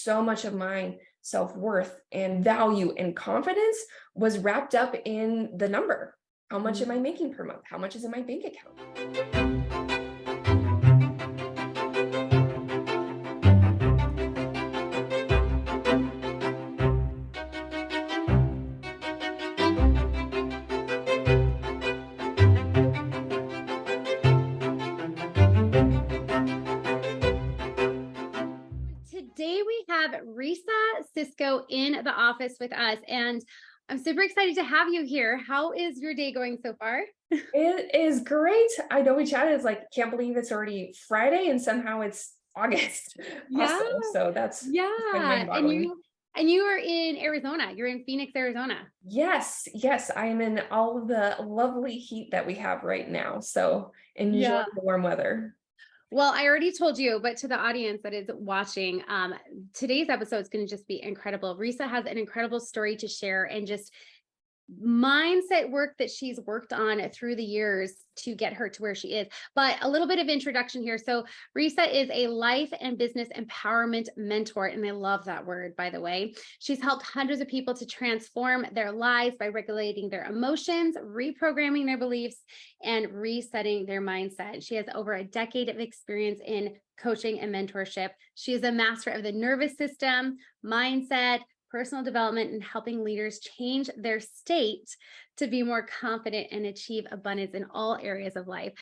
so much of my self-worth and value and confidence was wrapped up in the number. How much am I making per month? How much is in my bank account? Today we have Rhysa Sisco in the office with us, and I'm super excited to have you here. How is your day going so far? It is great. I know we chatted. It's like, can't believe it's already Friday and somehow it's August. Yeah, Also, so that's kind of yeah. mind-boggling. And you are in Arizona. You're in Phoenix, Arizona. Yes, I am in all of the lovely heat that we have right now. So enjoy Yeah. the warm weather. Well, I already told you, but to the audience that is watching, today's episode is going to just be incredible. Rhysa has an incredible story to share and just mindset work that she's worked on through the years to get her to where she is. But a little bit of introduction here. So Rhysa is a life and business empowerment mentor, and I love that word, by the way. She's helped hundreds of people to transform their lives by regulating their emotions, reprogramming their beliefs, and resetting their mindset. She has over a decade of experience in coaching and mentorship. She is a master of the nervous system, mindset, personal development, and helping leaders change their state to be more confident and achieve abundance in all areas of life.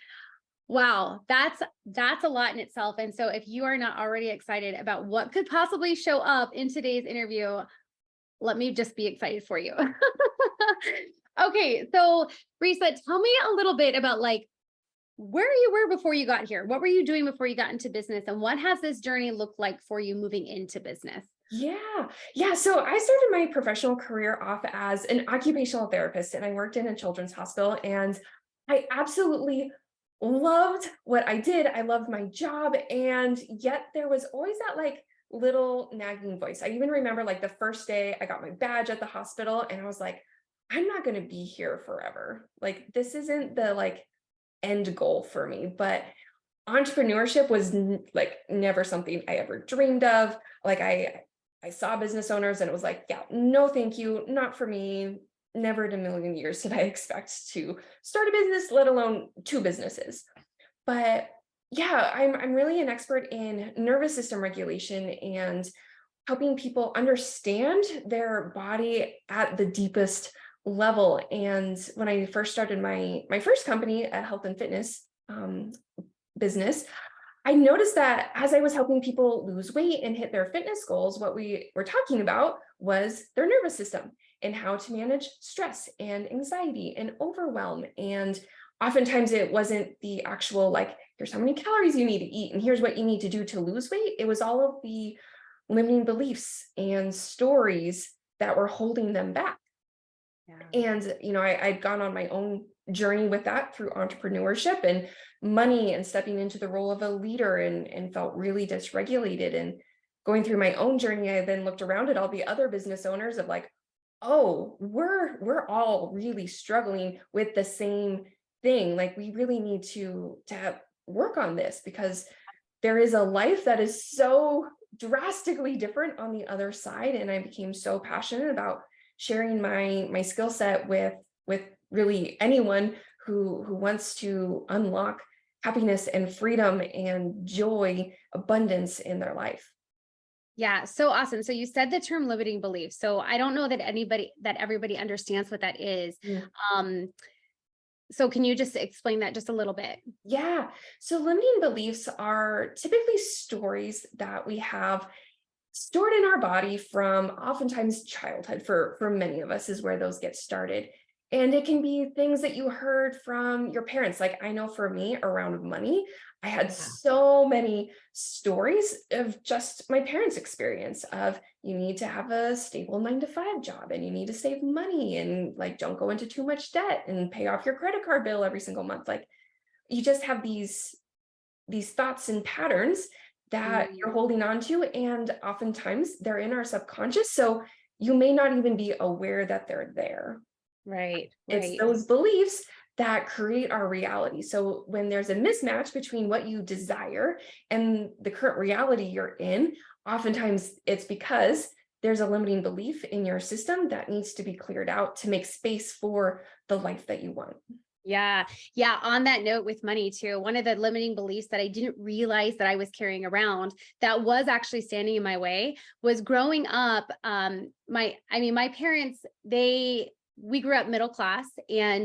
Wow, that's a lot in itself. And so if you are not already excited about what could possibly show up in today's interview, let me just be excited for you. Okay, so Rhysa, tell me a little bit about where you were before you got here. What were you doing before you got into business? And what has this journey looked like for you moving into business? Yeah. So I started my professional career off as an occupational therapist, and I worked in a children's hospital, and I absolutely loved what I did. I loved my job. And yet there was always that little nagging voice. I even remember the first day I got my badge at the hospital, and I was like, I'm not going to be here forever. This isn't the end goal for me. But entrepreneurship was never something I ever dreamed of. I saw business owners and it was like, yeah, no, thank you. Not for me. Never in a million years did I expect to start a business, let alone two businesses. But yeah, I'm really an expert in nervous system regulation and helping people understand their body at the deepest level. And when I first started my first company, a health and fitness business, I noticed that as I was helping people lose weight and hit their fitness goals, what we were talking about was their nervous system and how to manage stress and anxiety and overwhelm. And oftentimes it wasn't the actual, here's how many calories you need to eat and here's what you need to do to lose weight. It was all of the limiting beliefs and stories that were holding them back. Yeah. And, I'd gone on my own journey with that through entrepreneurship and money and stepping into the role of a leader and felt really dysregulated. And going through my own journey, I then looked around at all the other business owners of oh, we're all really struggling with the same thing. We really need to work on this because there is a life that is so drastically different on the other side. And I became so passionate about sharing my skill set with really anyone who wants to unlock happiness and freedom and joy, abundance in their life. Yeah, so awesome. So you said the term limiting beliefs. So I don't know that everybody understands what that is. Mm. So can you just explain that just a little bit? Yeah. So limiting beliefs are typically stories that we have stored in our body from oftentimes childhood. For many of us is where those get started. And it can be things that you heard from your parents. I know for me around money, I had so many stories of just my parents' experience of you need to have a stable 9-to-5 job and you need to save money and don't go into too much debt and pay off your credit card bill every single month. You just have these thoughts and patterns that you're holding on to, and oftentimes they're in our subconscious. So you may not even be aware that they're there. Right. It's those beliefs that create our reality. So when there's a mismatch between what you desire and the current reality you're in, oftentimes it's because there's a limiting belief in your system that needs to be cleared out to make space for the life that you want. Yeah. Yeah. On that note with money too, one of the limiting beliefs that I didn't realize that I was carrying around that was actually standing in my way was growing up. My parents, we grew up middle class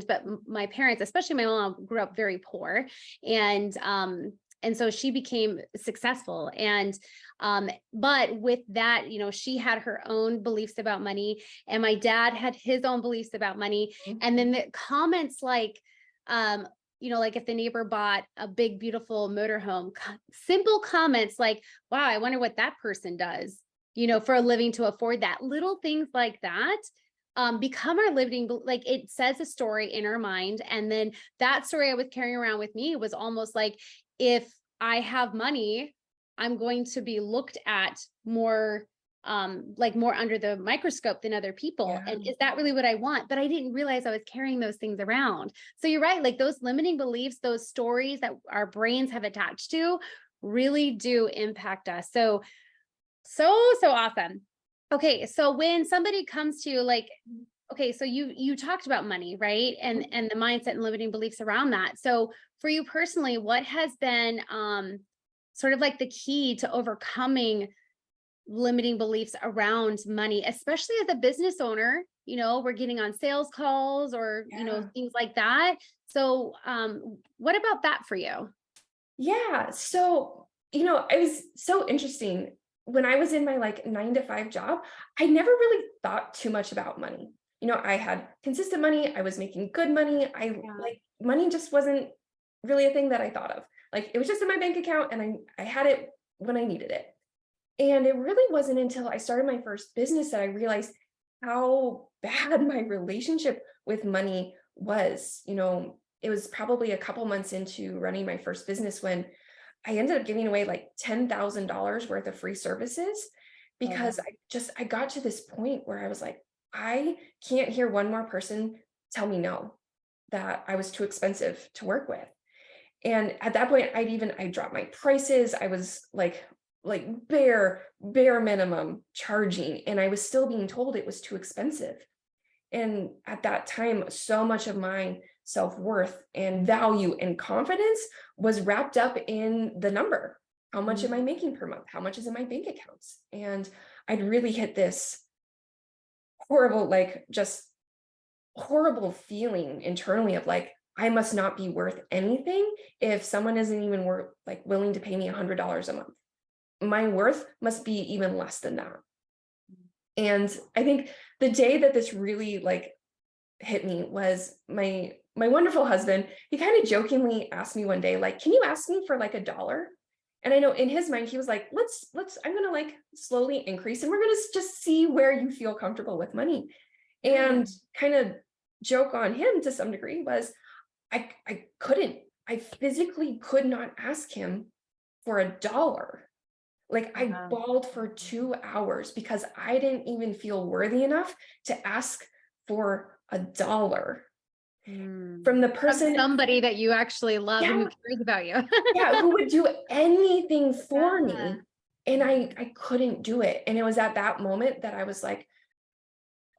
but my parents, especially my mom, grew up very poor. And so she became successful. But with that, she had her own beliefs about money, and my dad had his own beliefs about money. And then the comments like, like if the neighbor bought a big, beautiful motorhome, simple comments like, wow, I wonder what that person does, for a living to afford that. Little things like that become our living, like it says a story in our mind. And then that story I was carrying around with me was almost like, if I have money, I'm going to be looked at more more under the microscope than other people. Yeah. And is that really what I want? But I didn't realize I was carrying those things around. So you're right. Like those limiting beliefs, those stories that our brains have attached to really do impact us. So awesome. Okay. So when somebody comes to you, like, okay, so you talked about money, right? And the mindset and limiting beliefs around that. So for you personally, what has been sort of like the key to overcoming limiting beliefs around money, especially as a business owner? We're getting on sales calls or, things like that. So what about that for you? Yeah. So, it was so interesting. When I was in my 9 to 5 job, I never really thought too much about money. I had consistent money. I was making good money. Money just wasn't really a thing that I thought of. It was just in my bank account and I had it when I needed it. And it really wasn't until I started my first business that I realized how bad my relationship with money was. It was probably a couple months into running my first business when I ended up giving away $10,000 worth of free services because I got to this point where I was like, I can't hear one more person tell me no, that I was too expensive to work with. And at that point, I dropped my prices. I was like bare minimum charging, and I was still being told it was too expensive. And at that time, so much of my self-worth and value and confidence was wrapped up in the number. How much am I making per month? How much is in my bank accounts? And I'd really hit this horrible, just horrible feeling internally of I must not be worth anything if someone isn't even willing to pay me $100 a month. My worth must be even less than that. And I think the day that this really hit me was my wonderful husband. He kind of jokingly asked me one day, can you ask me for $1? And I know in his mind, he was like, I'm going to slowly increase and we're going to just see where you feel comfortable with money. And kind of joke on him to some degree was I physically could not ask him for $1. I bawled for 2 hours because I didn't even feel worthy enough to ask for $1 from the person, from somebody that you actually love and who cares about you. who would do anything for me. And I couldn't do it. And it was at that moment that I was like,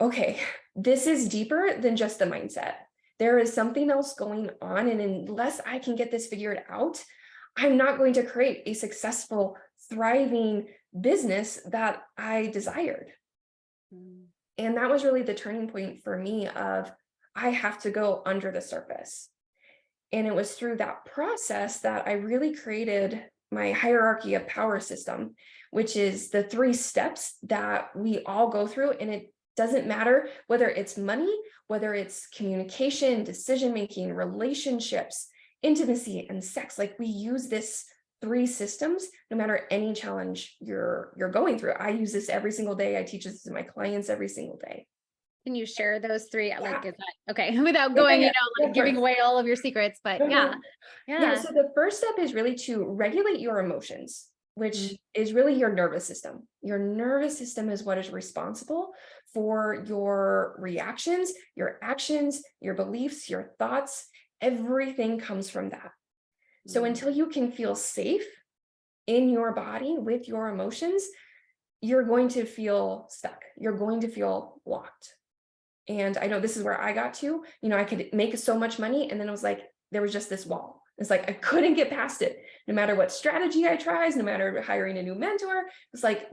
okay, this is deeper than just the mindset. There is something else going on. And unless I can get this figured out, I'm not going to create a successful, thriving business that I desired. And that was really the turning point for me of I have to go under the surface. And it was through that process that I really created my hierarchy of power system, which is the 3 steps that we all go through. And it doesn't matter whether it's money, whether it's communication, decision-making, relationships, intimacy, and sex. We use this 3 systems, no matter any challenge you're going through. I use this every single day. I teach this to my clients every single day. Can you share those 3? Is that okay? Without going, giving away all of your secrets, but yeah. So the first step is really to regulate your emotions, which is really your nervous system. Your nervous system is what is responsible for your reactions, your actions, your beliefs, your thoughts. Everything comes from that. So until you can feel safe in your body with your emotions, you're going to feel stuck. You're going to feel blocked. And I know this is where I got to, I could make so much money. And then it was like, there was just this wall. It's like, I couldn't get past it. No matter what strategy I tried, no matter hiring a new mentor, it's like,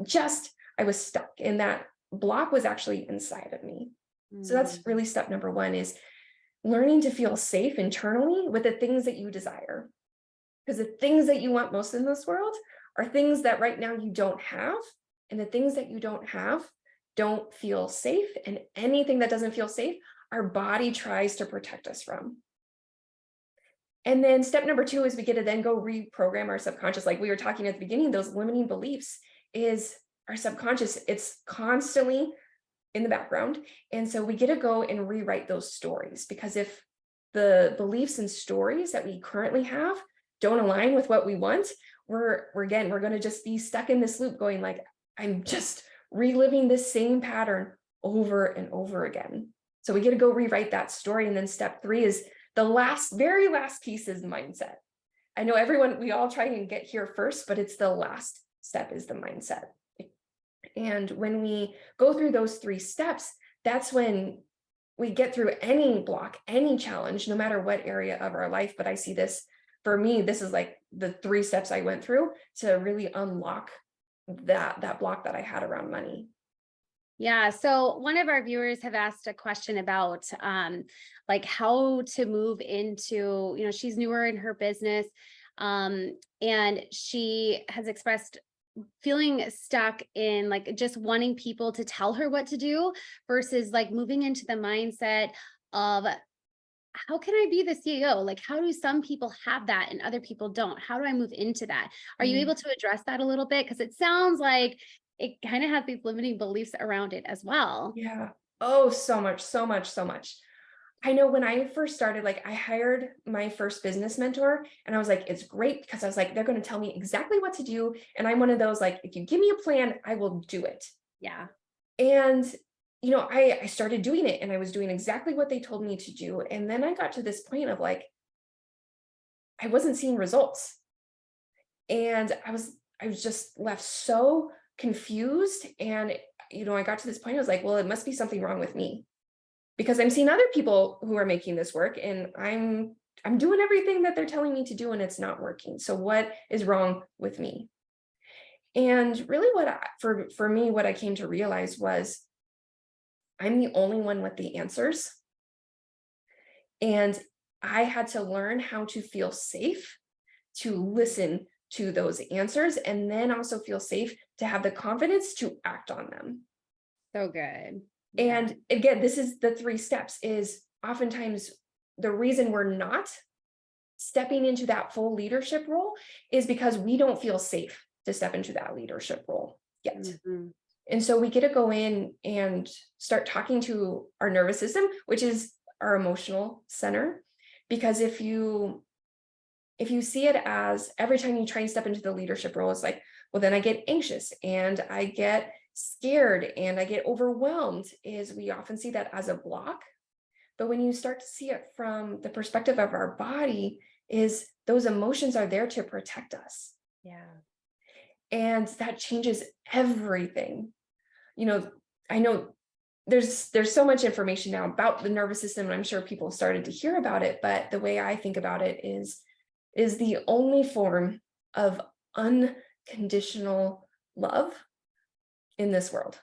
I was stuck. And that block was actually inside of me. So that's really step number one, is learning to feel safe internally with the things that you desire. Because the things that you want most in this world are things that right now you don't have. And the things that you don't have don't feel safe. And anything that doesn't feel safe, our body tries to protect us from. And then step number two is we get to then go reprogram our subconscious. Like we were talking at the beginning, those limiting beliefs is our subconscious. It's constantly in the background. And so we get to go and rewrite those stories, because if the beliefs and stories that we currently have don't align with what we want, we're going to just be stuck in this loop going like, I'm just reliving this same pattern over and over again. So we get to go rewrite that story. And then step three is the very last piece is mindset. I know we all try and get here first, but it's the last step is the mindset. And when we go through those three steps, that's when we get through any block, any challenge, no matter what area of our life. But I see this, for me, this is like the three steps I went through to really unlock that block that I had around money. Yeah. So one of our viewers have asked a question about like how to move into, she's newer in her business. And she has expressed feeling stuck in like just wanting people to tell her what to do versus like moving into the mindset of how can I be the CEO? Like, how do some people have that and other people don't? How do I move into that? Are you able to address that a little bit? Because it sounds like it kind of has these limiting beliefs around it as well. Yeah. Oh, so much, so much, so much. I know when I first started, like I hired my first business mentor and I was like, it's great because I was like, they're going to tell me exactly what to do. And I'm one of those, like, if you give me a plan, I will do it. Yeah. And, I started doing it and I was doing exactly what they told me to do. And then I got to this point of like, I wasn't seeing results. And I was just left so confused. And, I got to this point, I was like, well, it must be something wrong with me, because I'm seeing other people who are making this work and I'm doing everything that they're telling me to do and it's not working. So what is wrong with me? And really for me, what I came to realize was I'm the only one with the answers. And I had to learn how to feel safe to listen to those answers, and then also feel safe to have the confidence to act on them. So good. And again, this is the three steps, is oftentimes the reason we're not stepping into that full leadership role is because we don't feel safe to step into that leadership role yet. And so we get to go in and start talking to our nervous system, which is our emotional center. Because if you see it as every time you try and step into the leadership role, it's like, well, then I get anxious and I get scared and I get overwhelmed, is we often see that as a block. But when you start to see it from the perspective of our body, is those emotions are there to protect us. Yeah. And that changes everything. I know there's so much information now about the nervous system, and I'm sure people started to hear about it, but the way I think about it is the only form of unconditional love in this world,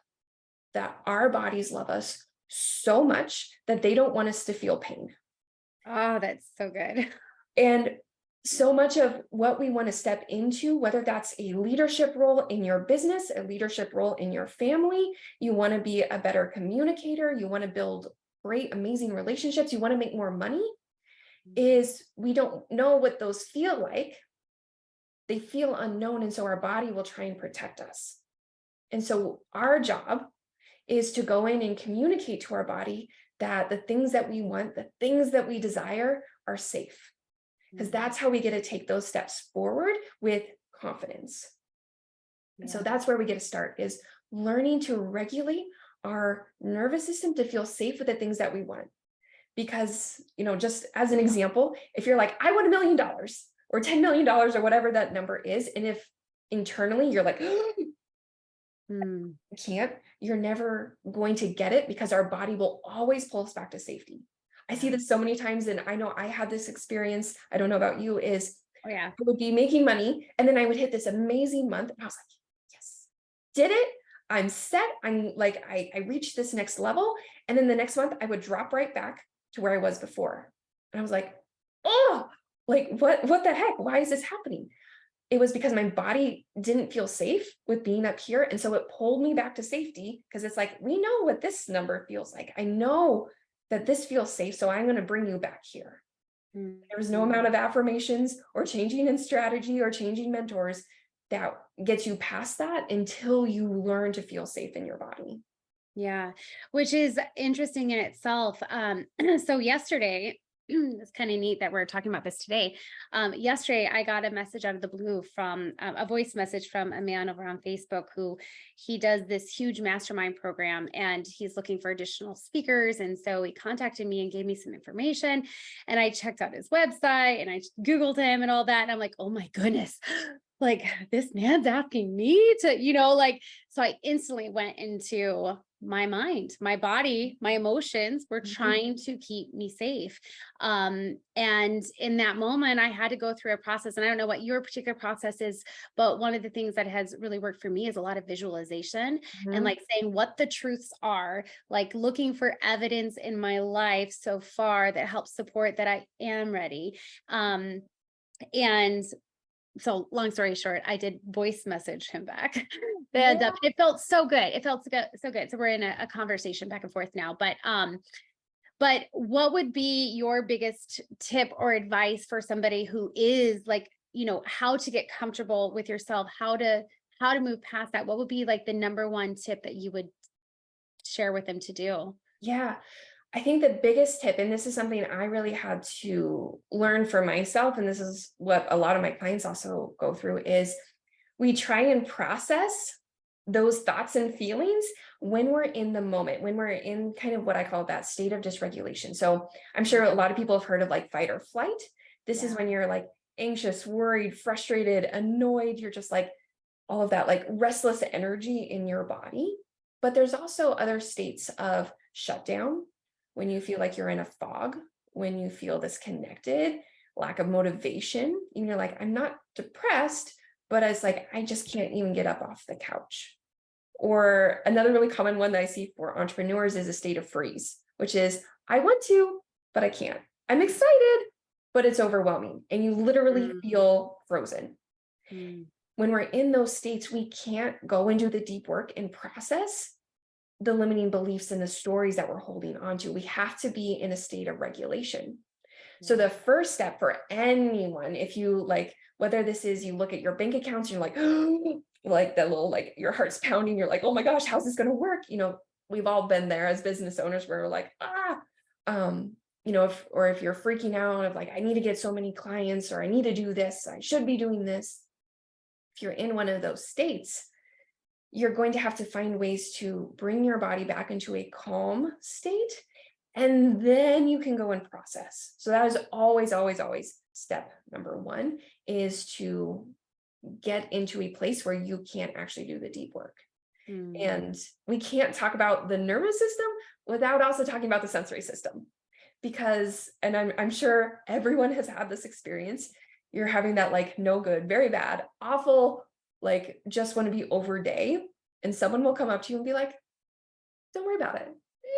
that our bodies love us so much that they don't want us to feel pain. Oh, that's so good. And so much of what we want to step into, whether that's a leadership role in your business, a leadership role in your family, you want to be a better communicator, you want to build great, amazing relationships, you want to make more money, is we don't know what those feel like. They feel unknown. And so our body will try and protect us. And so our job is to go in and communicate to our body that the things that we want, the things that we desire are safe. Because that's how we get to take those steps forward with confidence. And so that's where we get to start, is learning to regulate our nervous system to feel safe with the things that we want. Because, just as an example, if you're like, I want $1 million or $10 million or whatever that number is, and if internally you're like, Mm. You can't, you're never going to get it because our body will always pull us back to safety. I see Yeah. this so many times, and I know I had this experience. I don't know about you, is Oh yeah. I would be making money and then I would hit this amazing month. And I was like, yes, did it. I'm set. I'm like, I reached this next level. And then the next month I would drop right back to where I was before. And I was like, oh, like what the heck? Why is this happening? It was because my body didn't feel safe with being up here. And so it pulled me back to safety because it's like, we know what this number feels like. I know that this feels safe. So I'm going to bring you back here. There was no Mhm. amount of affirmations or changing in strategy or changing mentors that gets you past that until you learn to feel safe in your body. Yeah, which is interesting in itself. So yesterday, it's kind of neat that we're talking about this today. Yesterday, I got a message out of the blue from a voice message from a man over on Facebook who he does this huge mastermind program and he's looking for additional speakers. And so he contacted me and gave me some information. And I checked out his website and I Googled him and all that. And I'm like, oh my goodness, like this man's asking me to, like, so I instantly went into my mind, my body, my emotions were Mhm. trying to keep me safe. And in that moment, I had to go through a process. And I don't know what your particular process is, but one of the things that has really worked for me is a lot of visualization and Mhm. like saying what the truths are, like looking for evidence in my life so far that helps support that I am ready. And so long story short, I did voice message him back. And Yeah. it felt so good. It felt so good, so good. So we're in a conversation back and forth now. But what would be your biggest tip or advice for somebody who is like, how to get comfortable with yourself, how to move past that? What would be like the number one tip that you would share with them to do? Yeah. I think the biggest tip, and this is something I really had to learn for myself, and this is what a lot of my clients also go through, is we try and process those thoughts and feelings when we're in the moment, when we're in kind of what I call that state of dysregulation. So I'm sure a lot of people have heard of like fight or flight. This is Yeah. when you're like anxious, worried, frustrated, annoyed. You're just like all of that like restless energy in your body. But there's also other states of shutdown, when you feel like you're in a fog, when you feel disconnected, lack of motivation. You're like, I'm not depressed, but it's like, I just can't even get up off the couch. Or another really common one that I see for entrepreneurs is a state of freeze, which is, I want to, but I can't. I'm excited, but it's overwhelming. And you literally Mm, feel frozen. mm, When we're in those states, we can't go and do the deep work and process the limiting beliefs and the stories that we're holding on to. We have to be in a state of regulation. So yeah. the first step for anyone, if you like, whether this is you look at your bank accounts, you're like, like that little, like your heart's pounding, you're like, oh my gosh, how's this going to work? We've all been there as business owners where we're like, um, if you're freaking out of like, I need to get so many clients, or I need to do this, I should be doing this. If you're in one of those states, you're going to have to find ways to bring your body back into a calm state. And then you can go and process. So that is always, always, always step number one, is to get into a place where you can't actually do the deep work. Mm, And we can't talk about the nervous system without also talking about the sensory system. Because, and I'm sure everyone has had this experience, you're having that like no good, very bad, awful, like just want to be over day. And someone will come up to you and be like, don't worry about it.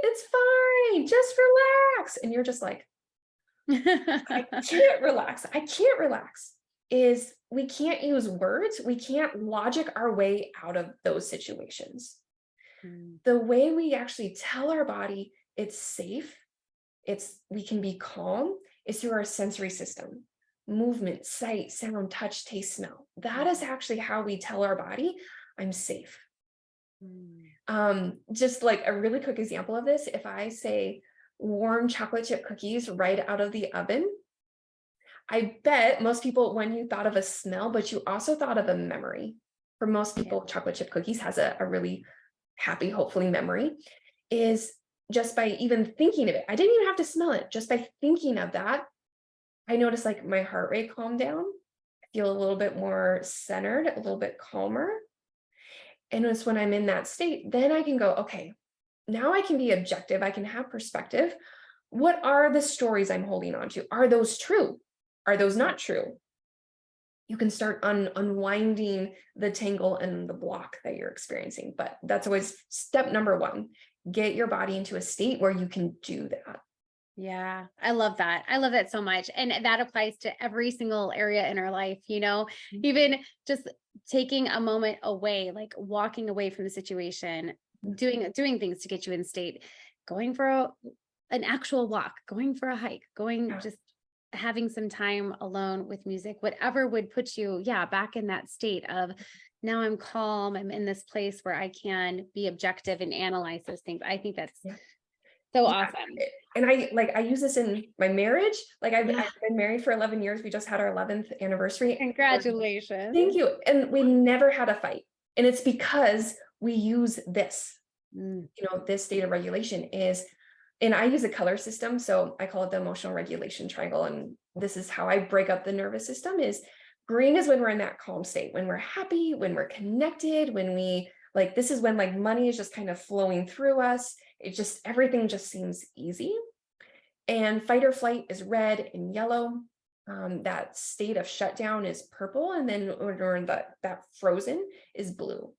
It's fine. Just relax. And you're just like, I can't relax. I can't relax. Is we can't use words. We can't logic our way out of those situations. mm, The way we actually tell our body it's safe, we can be calm, is through our sensory system. Movement, sight, sound, touch, taste, smell. That is actually how we tell our body I'm safe. mm. Just like a really quick example of this, if I say warm chocolate chip cookies right out of the oven, I bet most people, when you thought of a smell, but you also thought of a memory. For most Yeah. people, chocolate chip cookies has a really happy, hopefully memory, is just by even thinking of it. I didn't even have to smell it. Just by thinking of that, I noticed like my heart rate calmed down. I feel a little bit more centered, a little bit calmer. And it's when I'm in that state, then I can go, okay, now I can be objective. I can have perspective. What are the stories I'm holding on to? Are those true? Are those not true? You can start unwinding the tangle and the block that you're experiencing. But that's always step number one. Get your body into a state where you can do that. Yeah, I love that. I love that so much. And that applies to every single area in our life, even just taking a moment away, like walking away from the situation, doing things to get you in state, going for an actual walk, going for a hike, Yeah. just having some time alone with music, whatever would put you, back in that state of now I'm calm. I'm in this place where I can be objective and analyze those things. I think that's Yeah. so Yeah. awesome. And I use this in my marriage. Like I've Yeah. been married for 11 years. We just had our 11th anniversary. Congratulations. Thank you. And we never had a fight. And it's because we use this, Mm, this state of regulation is, and I use a color system. So I call it the emotional regulation triangle. And this is how I break up the nervous system is green is when we're in that calm state, when we're happy, when we're connected, when we like, this is when like money is just kind of flowing through us. Everything just seems easy. And fight or flight is red and yellow. That state of shutdown is purple. And then or that frozen is blue.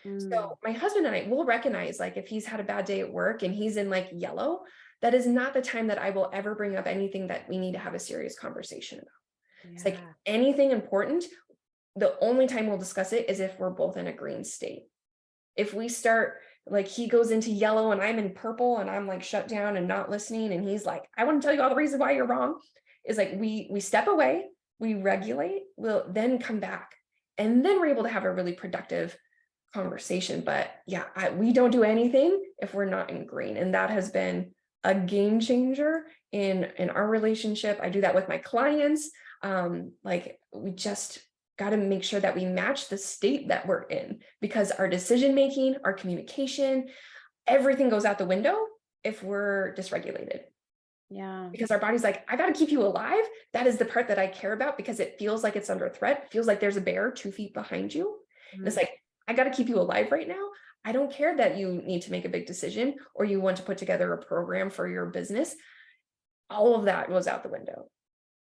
mm, So my husband and I will recognize like if he's had a bad day at work and he's in like yellow, that is not the time that I will ever bring up anything that we need to have a serious conversation about. It's like yeah. anything important, the only time we'll discuss it is if we're both in a green state. If we start like he goes into yellow and I'm in purple and I'm like shut down and not listening and he's like, I want to tell you all the reasons why you're wrong, is like we step away, we regulate, we'll then come back. And then we're able to have a really productive conversation. But yeah, we don't do anything if we're not in green. And that has been a game changer in our relationship. I do that with my clients. Like we just got to make sure that we match the state that we're in because our decision making, our communication, everything goes out the window if we're dysregulated. Yeah. Because our body's like, I got to keep you alive. That is the part that I care about because it feels like it's under threat. It feels like there's a bear 2 feet behind you. And it's Mm, like, I got to keep you alive right now. I don't care that you need to make a big decision or you want to put together a program for your business. All of that goes out the window.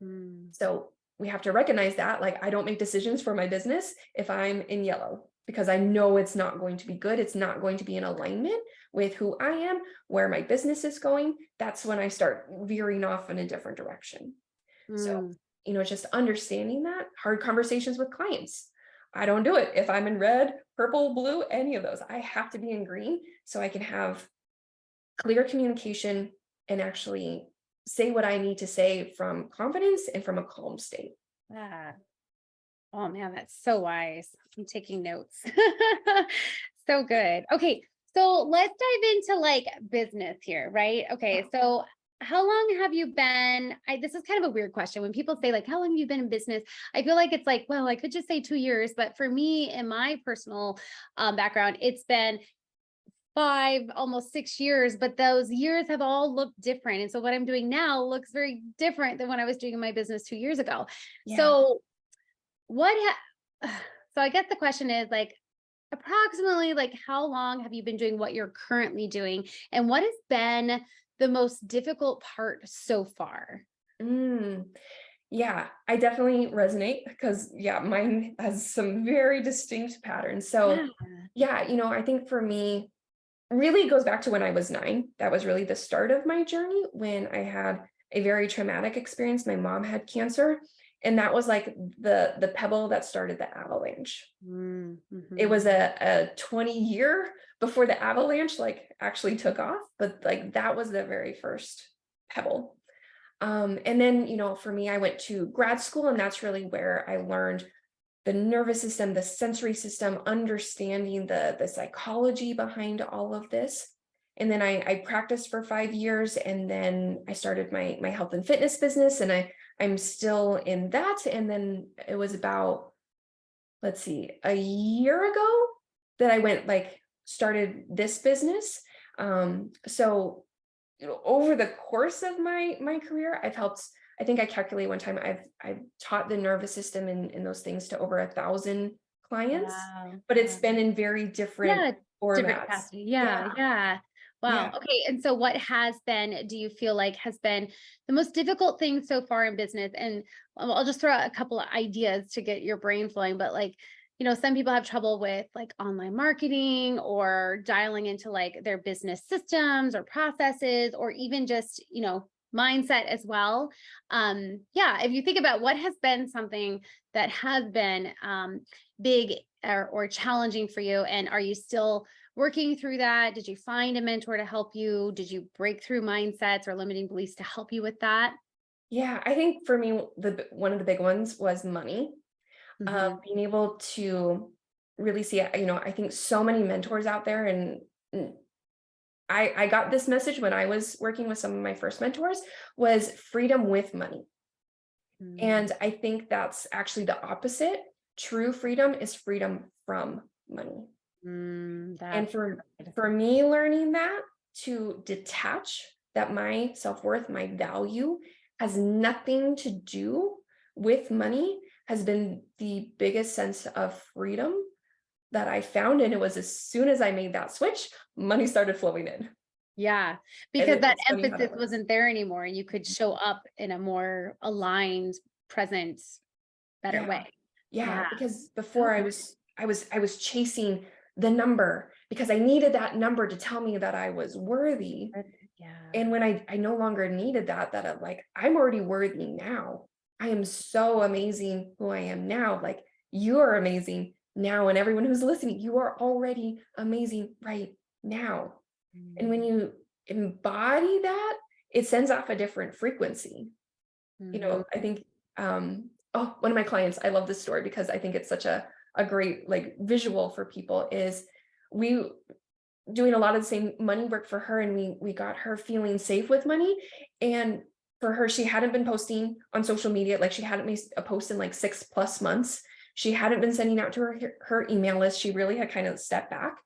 mm, So we have to recognize that, like, I don't make decisions for my business if I'm in yellow because I know it's not going to be good. It's not going to be in alignment with who I am, where my business is going. That's when I start veering off in a different direction. So, mm. just understanding that, hard conversations with clients. I don't do it if I'm in red, purple, blue, any of those. I have to be in green so I can have clear communication and actually say what I need to say from confidence and from a calm state. Ah, oh man, that's so wise. I'm taking notes. So good. Okay, so let's dive into like business here, right? Okay, so how long have you been? This is kind of a weird question. When people say like, how long have you been in business? I feel like it's like, well, I could just say 2 years, but for me, in my personal background, it's been 5, almost 6 years, but those years have all looked different. And so what I'm doing now looks very different than when I was doing my business 2 years ago. Yeah. So so I guess the question is like, approximately like how long have you been doing what you're currently doing? And what has been the most difficult part so far? Mm, yeah, I definitely resonate because yeah, mine has some very distinct patterns. So Yeah. yeah, I think for me, really it goes back to when I was 9. That was really the start of my journey when I had a very traumatic experience. My mom had cancer, and that was like the pebble that started the avalanche. It Mm-hmm. was a 20-year before the avalanche like actually took off, but like that was the very first pebble. And then, for me, I went to grad school, and that's really where I learned the nervous system, the sensory system, understanding the psychology behind all of this. And then I practiced for 5 years, and then I started my health and fitness business, and I'm still in that. And then it was about, let's see, a year ago that I went like started this business. So over the course of my career, I've helped. I think I calculate one time I've taught the nervous system and those things to over 1,000 clients, Wow. but it's Wow. been in very different Yeah, different formats. capacity. Yeah, Yeah, yeah. Wow. yeah. Okay. And so what has been, do you feel like has been the most difficult thing so far in business? And I'll just throw out a couple of ideas to get your brain flowing, but like, some people have trouble with like online marketing or dialing into like their business systems or processes, or even just, mindset as well. Yeah. If you think about what has been something that has been big or challenging for you, and are you still working through that? Did you find a mentor to help you? Did you break through mindsets or limiting beliefs to help you with that? Yeah, I think for me, one of the big ones was money. Hmm. Being able to really see, I think so many mentors out there, and I got this message when I was working with some of my first mentors, was freedom with money. Mm, And I think that's actually the opposite. True freedom is freedom from money. And that's for me, learning that, to detach, that my self-worth, my value has nothing to do with money, has been the biggest sense of freedom that I found. And it was as soon as I made that switch, money started flowing in. yeah, And because that it's funny how emphasis that works. wasn't there anymore, and you could show up in a more aligned, present, better Yeah. way. Yeah, Yeah. because before Okay. I was chasing the number because I needed that number to tell me that I was worthy. Yeah. And when I no longer needed that, I'm like, I'm already worthy now. I am so amazing who I am now. Like, you are amazing now. And everyone who's listening, you are already amazing right now. And when Mm, you embody that, it sends off a different frequency. mhm. I think, one of my clients, I love this story because I think it's such a great like visual for people, is we doing a lot of the same money work for her, and we got her feeling safe with money. And for her, she hadn't been posting on social media, like she hadn't made a post in like 6+ months. She hadn't been sending out to her email list. She really had kind of stepped back.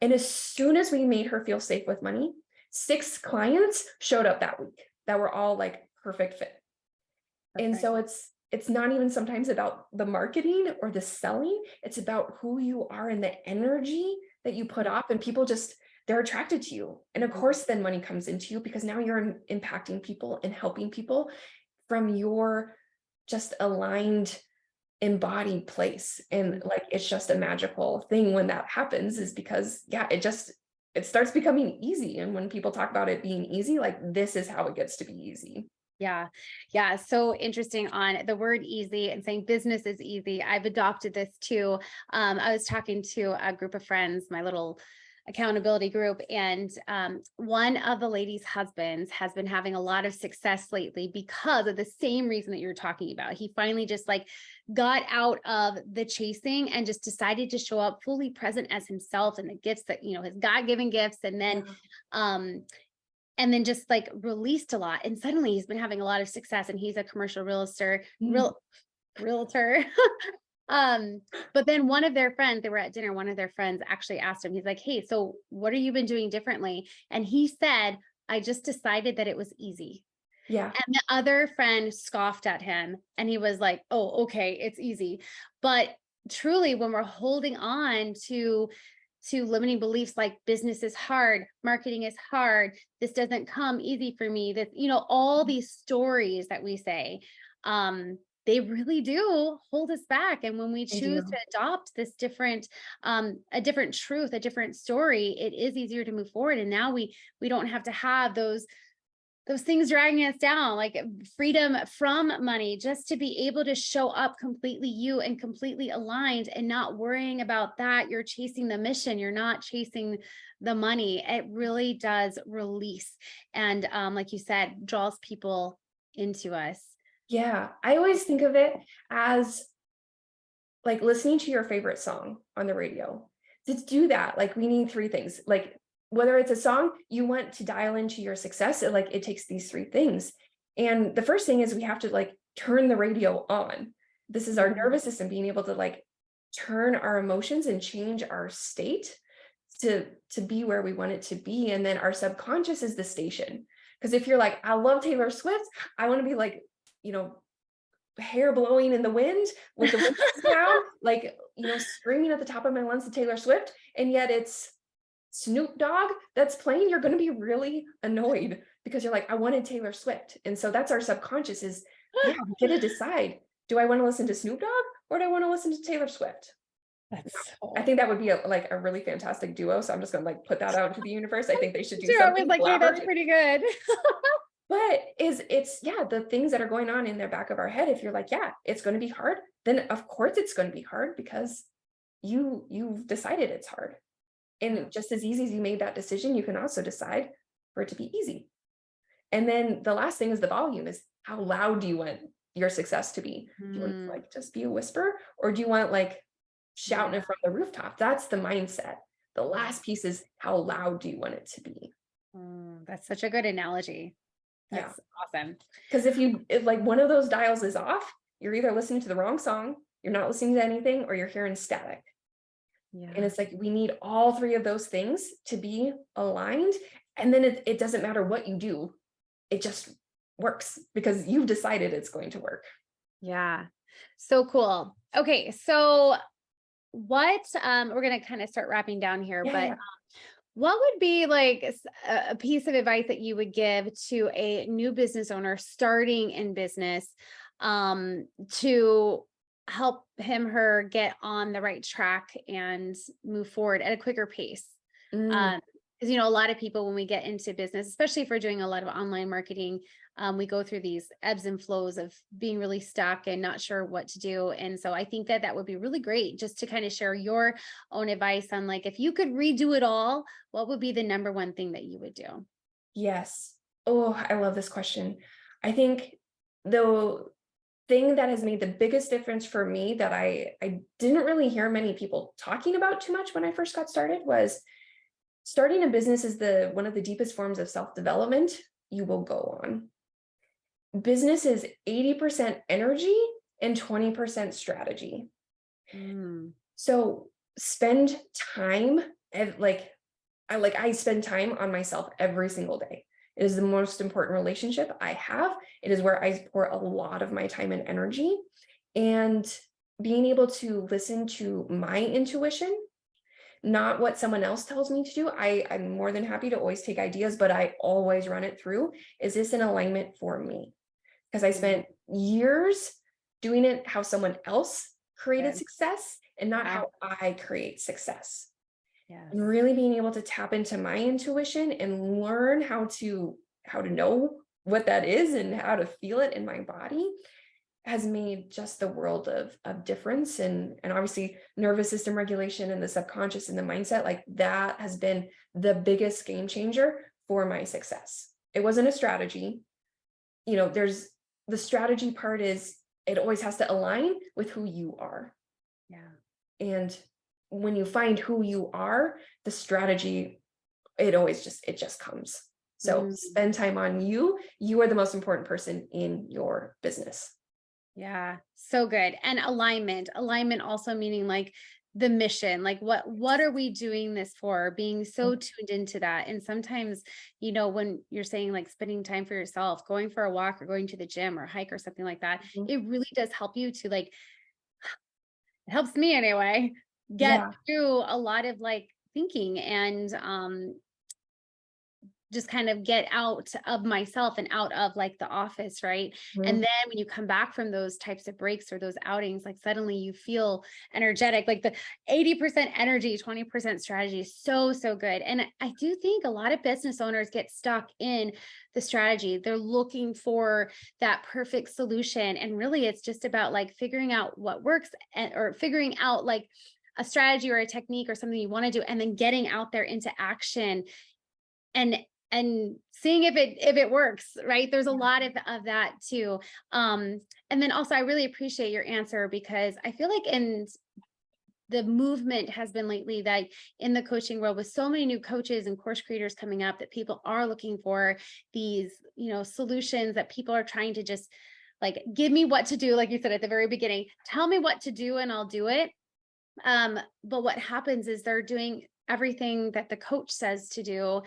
And as soon as we made her feel safe with money, 6 clients showed up that week that were all like perfect fit. And Perfect. so it's not even sometimes about the marketing or the selling, it's about who you are and the energy that you put off, and people just, they're attracted to you. And of Mhm. course then money comes into you because now you're impacting people and helping people from your just aligned, embodied place. And like, it's just a magical thing when that happens, is because yeah, it starts becoming easy. And when people talk about it being easy, like, this is how it gets to be easy. Yeah. Yeah. So interesting on the word easy and saying business is easy. I've adopted this too. I was talking to a group of friends, my little accountability group, and one of the ladies' husbands has been having a lot of success lately because of the same reason that you're talking about. He finally just like got out of the chasing and just decided to show up fully present as himself and the gifts that, his God-given gifts. Um, and then just like released a lot, and suddenly he's been having a lot of success, and he's a commercial Mm. realtor. um but then one of their friends, they were at dinner, one of their friends actually asked him, he's like, hey, so what have you been doing differently? And he said, I just decided that it was easy. Yeah. And the other friend scoffed at him, and he was like, oh, okay, it's easy. But truly, when we're holding on to limiting beliefs like business is hard, marketing is hard, this doesn't come easy for me, that, all these stories that we say, they really do hold us back. And when we They choose do. to adopt this different, a different truth, a different story, it is easier to move forward. And now we don't have to have those things dragging us down, like freedom from money, just to be able to show up completely you and completely aligned and not worrying about that. You're chasing the mission, you're not chasing the money. It really does release. And like you said, draws people into us. Yeah, I always think of it as like listening to your favorite song on the radio. To do that, like, we need 3 things. Like, whether it's a song you want to dial into your success, it takes these 3 things. And the first thing is we have to like turn the radio on. This is our Mhm. nervous system being able to like turn our emotions and change our state to be where we want it to be. And then our subconscious is the station. Because if you're like, I love Taylor Swift, I want to be like, you know, hair blowing in the wind with the windows down, like, screaming at the top of my lungs to Taylor Swift, and yet it's Snoop Dogg that's playing, you're going to be really annoyed because you're like, I wanted Taylor Swift. And so that's our subconscious is, yeah, we get to decide, do I want to listen to Snoop Dogg or do I want to listen to Taylor Swift? That's I so. think that would be a really fantastic duo. So I'm just going to like put that out into the universe. I think they should do Sure, I was something like, hey, that's collaborative. pretty good. But it's yeah, the things that are going on in the back of our head, if you're like, yeah, it's going to be hard, then of course it's going to be hard because you've decided it's hard. And just as easy as you made that decision, you can also decide for it to be easy. And then the last thing is the volume is how loud do you want your success to be? Do you want it to like just be a whisper or do you want like shouting it from the rooftop? That's the mindset. The last piece is how loud do you want it to be? That's such a good analogy. Yeah. That's awesome. Because if like one of those dials is off, you're either listening to the wrong song, you're not listening to anything, or you're hearing static. Yeah. And it's like, we need all three of those things to be aligned. And then it doesn't matter what you do. It just works because you've decided it's going to work. Yeah. So cool. Okay. So what, we're going to kind of start wrapping down here, Yeah, but yeah. what would be like a piece of advice that you would give to a new business owner starting in business, to help her get on the right track and move forward at a quicker pace? Mm, Because, a lot of people, when we get into business, especially if we're doing a lot of online marketing, we go through these ebbs and flows of being really stuck and not sure what to do. And so I think that would be really great just to kind of share your own advice on like, if you could redo it all, what would be the number one thing that you would do? yes. Oh, I love this question. I think the thing that has made the biggest difference for me that I didn't really hear many people talking about too much when I first got started was starting a business is one of the deepest forms of self-development you will go on. Business is 80% energy and 20% strategy. So spend time and I spend time on myself every single day. It is the most important relationship I have. It is where I pour a lot of my time and energy. And being able to listen to my intuition, not what someone else tells me to do. I'm more than happy to always take ideas, but I always run it through. Is this in alignment for me? Because I spent years doing it how someone else created Good. success and not Yeah. how I create success. Yes. And really being able to tap into my intuition and learn how to know what that is and how to feel it in my body has made just the world of difference. And obviously nervous system regulation and the subconscious and the mindset, like that has been the biggest game changer for my success. It wasn't a strategy. There's the strategy part is it always has to align with who you are. Yeah. And when you find who you are, the strategy, it just comes. So spend time on you. You are the most important person in your business. Yeah, so good. And alignment also meaning like the mission, like what are we doing this for? Being so tuned into that. And sometimes, when you're saying like spending time for yourself, going for a walk or going to the gym or hike or something like that, it really does help you to like, it helps me anyway, get Yeah. through a lot of like thinking and just kind of get out of myself and out of like the office, right? And then when you come back from those types of breaks or those outings, like suddenly you feel energetic, like the 80% energy, 20% strategy is so, so good. And I do think a lot of business owners get stuck in the strategy. They're looking for that perfect solution. And really it's just about like figuring out what works or figuring out like a strategy or a technique or something you want to do, and then getting out there into action and seeing if it works, right? There's a lot of that too. And then also I really appreciate your answer because I feel like in the movement has been lately that in the coaching world with so many new coaches and course creators coming up that people are looking for these, solutions that people are trying to just like, give me what to do. Like you said at the very beginning, tell me what to do and I'll do it. But what happens is they're doing everything that the coach says to do,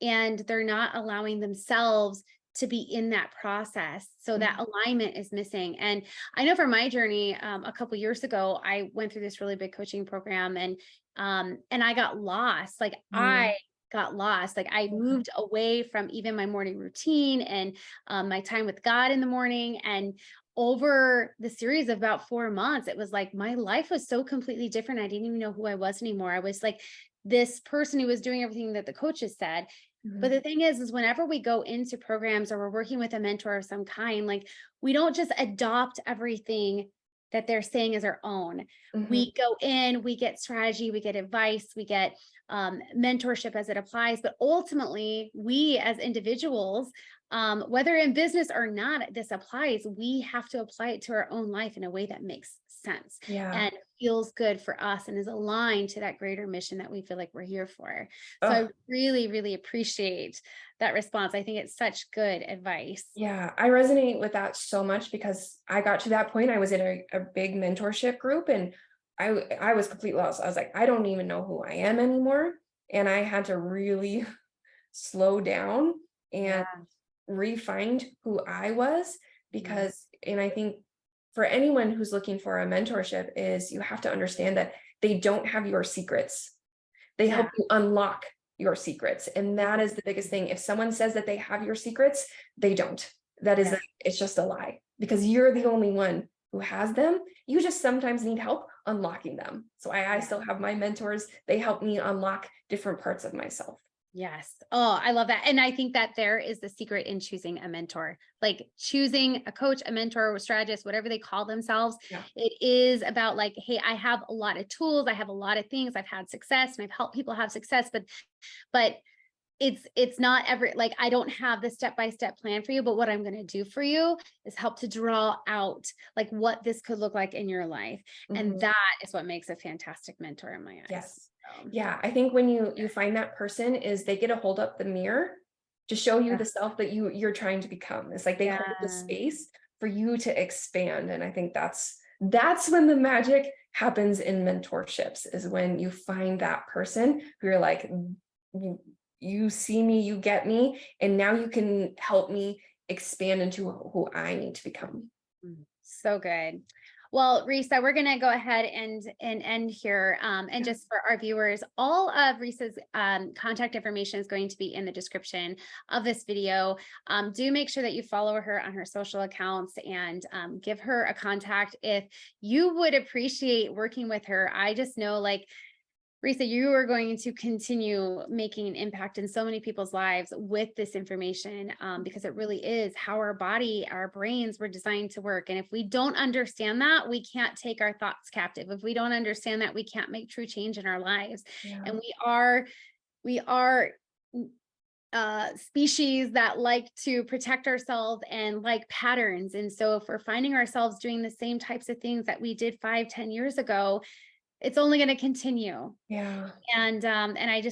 and they're not allowing themselves to be in that process. So Mhm. that alignment is missing. And I know from my journey, a couple years ago, I went through this really big coaching program, and I got lost. Like I Mhm. got lost. Like I Yeah. moved away from even my morning routine and my time with God in the morning. And over the series of about 4 months, it was like my life was so completely different. I didn't even know who I was anymore. I was like this person who was doing everything that the coaches said. But Mhm. the thing is whenever we go into programs or we're working with a mentor of some kind, like we don't just adopt everything that they're saying as our own. Mhm. We go in, we get strategy, we get advice, we get mentorship as it applies. But ultimately, we as individuals, whether in business or not, this applies. We have to apply it to our own life in a way that makes sense Yeah. and feels good for us and is aligned to that greater mission that we feel like we're here for. So Oh, I really, really appreciate that response. I think it's such good advice. yeah. I resonate with that so much because I got to that point. I was in a big mentorship group and I was completely lost. I was like, I don't even know who I am anymore. And I had to really slow down and Yeah. refined who I was Mhm. because, and I think for anyone who's looking for a mentorship is you have to understand that they don't have your secrets. They Yeah. help you unlock your secrets. And that is the biggest thing. If someone says that they have your secrets, they don't. That is, Yeah. it's just a lie because you're the only one who has them. You just sometimes need help unlocking them. So I Yeah. still have my mentors. They help me unlock different parts of myself. Yes. Oh, I love that. And I think that there is the secret in choosing a mentor, like choosing a coach, a mentor, or a strategist, whatever they call themselves. Yeah. It is about like, hey, I have a lot of tools. I have a lot of things. I've had success and I've helped people have success, but it's not every, like I don't have the step-by-step plan for you, but what I'm going to do for you is help to draw out like what this could look like in your life. And Mhm. that is what makes a fantastic mentor in my eyes. Yes. So, Yeah. I think when you find that person is they get to hold up the mirror to show you yeah. the self that you're trying to become. It's like they hold the Yeah. space for you to expand. And I think that's when the magic happens in mentorships is when you find that person who you're like, you, you see me, you get me, and now you can help me expand into who I need to become. So good. Well, Rhysa, we're going to go ahead and end here. And Yeah. just for our viewers, all of Rhysa's contact information is going to be in the description of this video. Do make sure that you follow her on her social accounts and give her a contact if you would appreciate working with her. I just know, like, Rhysa, you are going to continue making an impact in so many people's lives with this information because it really is how our body, our brains were designed to work. And if we don't understand that, we can't take our thoughts captive. If we don't understand that, we can't make true change in our lives. Yeah. And we are species that like to protect ourselves and like patterns. And so if we're finding ourselves doing the same types of things that we did 5, 10 years ago, it's only going to continue. Yeah. And I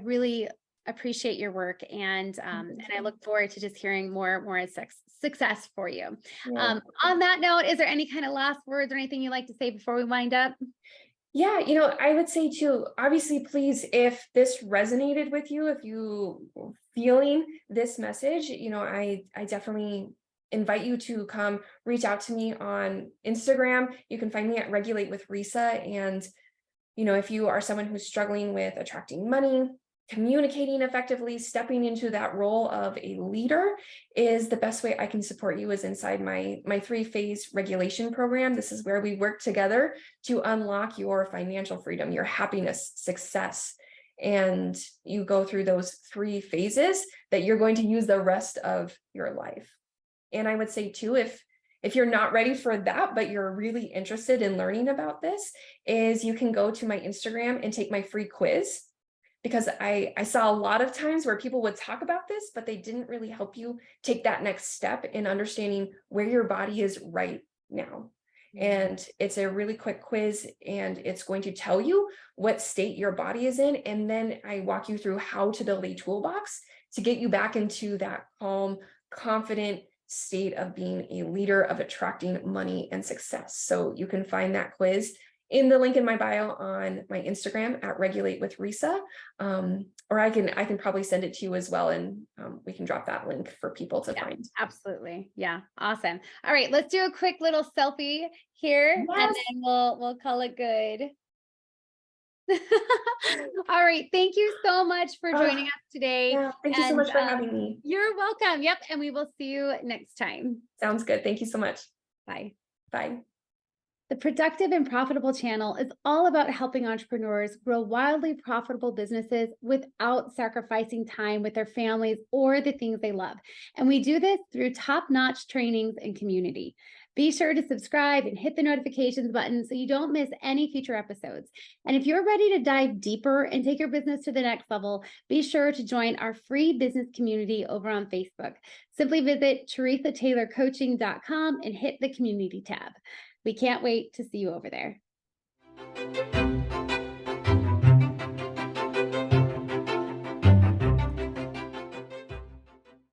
really appreciate your work, and I look forward to just hearing more success for you. Yeah. On that note, is there any kind of last words or anything you'd like to say before we wind up? Yeah, I would say too, obviously, please, if this resonated with you, if you were feeling this message, I definitely invite you to come reach out to me on Instagram. You can find me at Regulate with Rhysa. And if you are someone who's struggling with attracting money, communicating effectively, stepping into that role of a leader is the best way I can support you is inside my 3-phase regulation program. This is where we work together to unlock your financial freedom, your happiness, success. And you go through those 3 phases that you're going to use the rest of your life. And I would say too, if you're not ready for that, but you're really interested in learning about this, is you can go to my Instagram and take my free quiz because I saw a lot of times where people would talk about this, but they didn't really help you take that next step in understanding where your body is right now. And it's a really quick quiz and it's going to tell you what state your body is in. And then I walk you through how to build a toolbox to get you back into that calm, confident state of being a leader, of attracting money and success. So you can find that quiz in the link in my bio on my Instagram at Regulate with Rhysa. Or I can probably send it to you as well, and we can drop that link for people to find. Absolutely. Yeah. Awesome. All right, let's do a quick little selfie here, and Yes. then we'll call it good. All right. Thank you so much for joining us today. Yeah, thank you so much for having me. You're welcome. Yep. And we will see you next time. Sounds good. Thank you so much. Bye. Bye. The Productive and Profitable channel is all about helping entrepreneurs grow wildly profitable businesses without sacrificing time with their families or the things they love. And we do this through top-notch trainings and community. Be sure to subscribe and hit the notifications button so you don't miss any future episodes. And if you're ready to dive deeper and take your business to the next level, be sure to join our free business community over on Facebook. Simply visit TeresaTaylorCoaching.com and hit the community tab. We can't wait to see you over there.